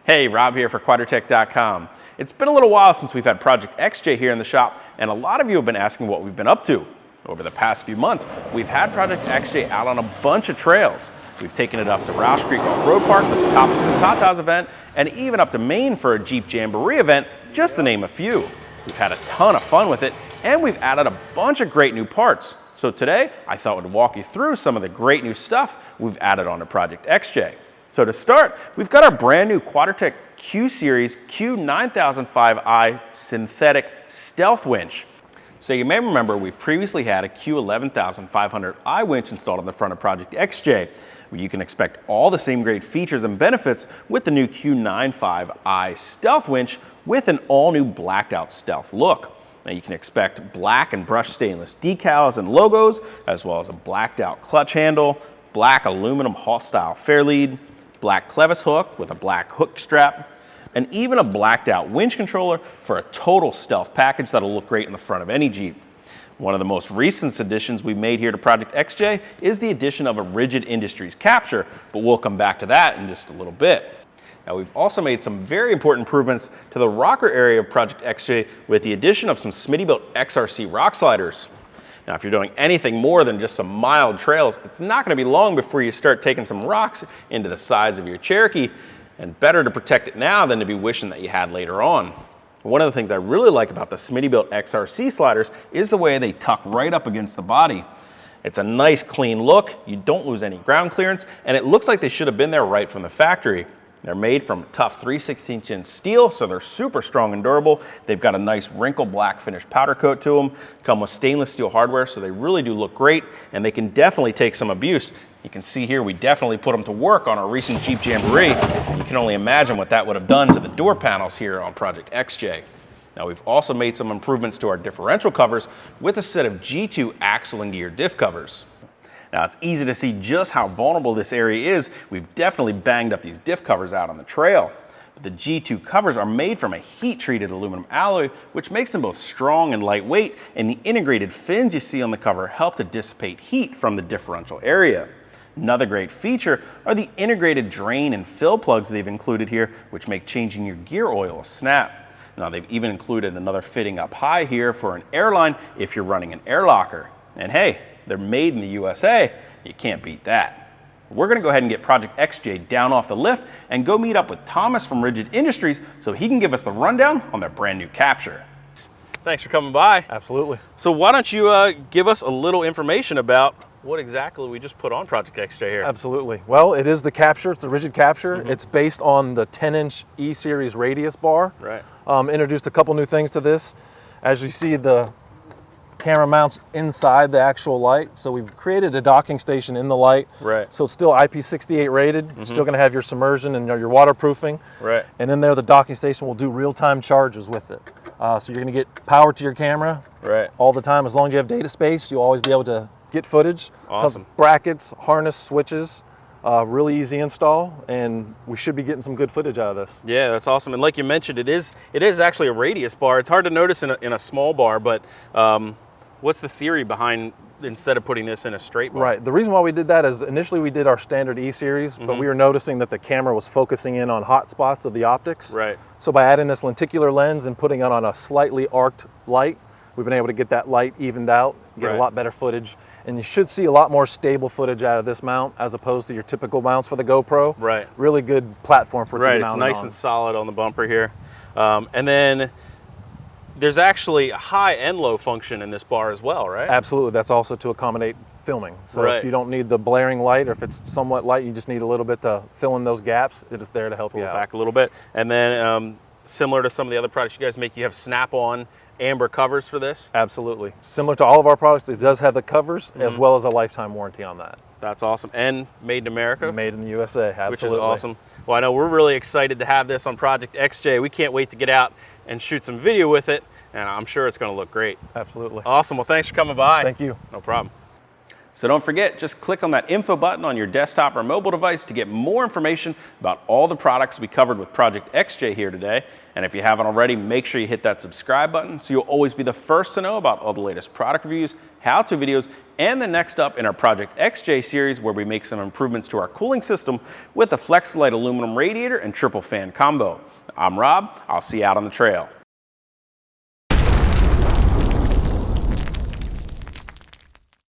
Hey, Rob here for Quadratech.com. It's been a little while since we've had Project XJ here in the shop, and a lot of you have been asking what we've been up to. Over the past few months, we've had Project XJ out on a bunch of trails. We've taken it up to Roush Creek Off-Road Park for the Tops and Tatas event, and even up to Maine for a Jeep Jamboree event, just to name a few. We've had a ton of fun with it, and we've added a bunch of great new parts. So today, I thought we'd walk you through some of the great new stuff we've added onto Project XJ. So to start, we've got our brand new Quadratech Q-Series Q9005i synthetic stealth winch. So you may remember we previously had a Q11500i winch installed on the front of Project XJ, where you can expect all the same great features and benefits with the new Q95i stealth winch with an all-new blacked out stealth look. Now you can expect black and brushed stainless decals and logos, as well as a blacked out clutch handle, black aluminum Hall-style fairlead, black clevis hook with a black hook strap, and even a blacked out winch controller for a total stealth package that'll look great in the front of any Jeep. One of the most recent additions we made here to Project XJ is the addition of a Rigid Industries capture, but we'll come back to that in just a little bit. Now we've also made some very important improvements to the rocker area of Project XJ with the addition of some Smittybilt XRC rock sliders. Now, if you're doing anything more than just some mild trails, it's not going to be long before you start taking some rocks into the sides of your Cherokee, and better to protect it now than to be wishing that you had later on. One of the things I really like about the Smittybilt XRC sliders is the way they tuck right up against the body. It's a nice clean look, you don't lose any ground clearance, and it looks like they should have been there right from the factory. They're made from tough 3/16 inch steel, so they're super strong and durable. They've got a nice wrinkle black finish powder coat to them, come with stainless steel hardware, so they really do look great, and they can definitely take some abuse. You can see here we definitely put them to work on our recent Jeep Jamboree. You can only imagine what that would have done to the door panels here on Project XJ. Now we've also made some improvements to our differential covers with a set of G2 axle and gear diff covers. Now it's easy to see just how vulnerable this area is. We've definitely banged up these diff covers out on the trail. But the G2 covers are made from a heat-treated aluminum alloy, which makes them both strong and lightweight, and the integrated fins you see on the cover help to dissipate heat from the differential area. Another great feature are the integrated drain and fill plugs they've included here, which make changing your gear oil a snap. Now they've even included another fitting up high here for an airline if you're running an air locker. And hey, they're made in the USA, you can't beat that. We're gonna go ahead and get Project XJ down off the lift and go meet up with Thomas from Rigid Industries so he can give us the rundown on their brand new capture. Thanks for coming by. Absolutely. So why don't you give us a little information about what exactly we just put on Project XJ here? Absolutely. Well, it is the capture, it's a rigid capture. It's based on the 10-inch E-Series radius bar. Right. Introduced a couple new things to this. As you see, the camera mounts inside the actual light, so we've created a docking station in the light. Right. So it's still IP68 rated. You're still going to have your submersion and your waterproofing. Right. And in there, the docking station will do real-time charges with it. So you're going to get power to your camera all the time. As long as you have data space, you'll always be able to get footage. Awesome. Brackets, harness, switches. Really easy install, and we should be getting some good footage out of this. Yeah, that's awesome. And like you mentioned, it is actually a radius bar. It's hard to notice in a small bar, but what's the theory behind instead of putting this in a straight bar? Right. The reason why we did that is initially we did our standard E-Series, but we were noticing that the camera was focusing in on hot spots of the optics. Right. So by adding this lenticular lens and putting it on a slightly arced light, we've been able to get that light evened out, get a lot better footage. And you should see a lot more stable footage out of this mount as opposed to your typical mounts for the GoPro. Right. Really good platform for it to be mounted on. It's nice and solid on the bumper here. And then there's actually a high and low function in this bar as well, right? Absolutely. That's also to accommodate filming. So if you don't need the blaring light, or if it's somewhat light, you just need a little bit to fill in those gaps, it is there to help you out. Back a little bit. And then similar to some of the other products you guys make, you have snap-on amber covers for this? Absolutely. Similar to all of our products, it does have the covers as well as a lifetime warranty on that. That's awesome. And made in America? Made in the USA, absolutely. Which is awesome. Well, I know we're really excited to have this on Project XJ. We can't wait to get out and shoot some video with it, and I'm sure it's going to look great. Absolutely. Awesome. Well, thanks for coming by. Thank you. No problem. So don't forget, just click on that info button on your desktop or mobile device to get more information about all the products we covered with Project XJ here today. And if you haven't already, make sure you hit that subscribe button so you'll always be the first to know about all the latest product reviews, how-to videos, and the next up in our Project XJ series where we make some improvements to our cooling system with a Flex Lite aluminum radiator and triple fan combo. I'm Rob. I'll see you out on the trail.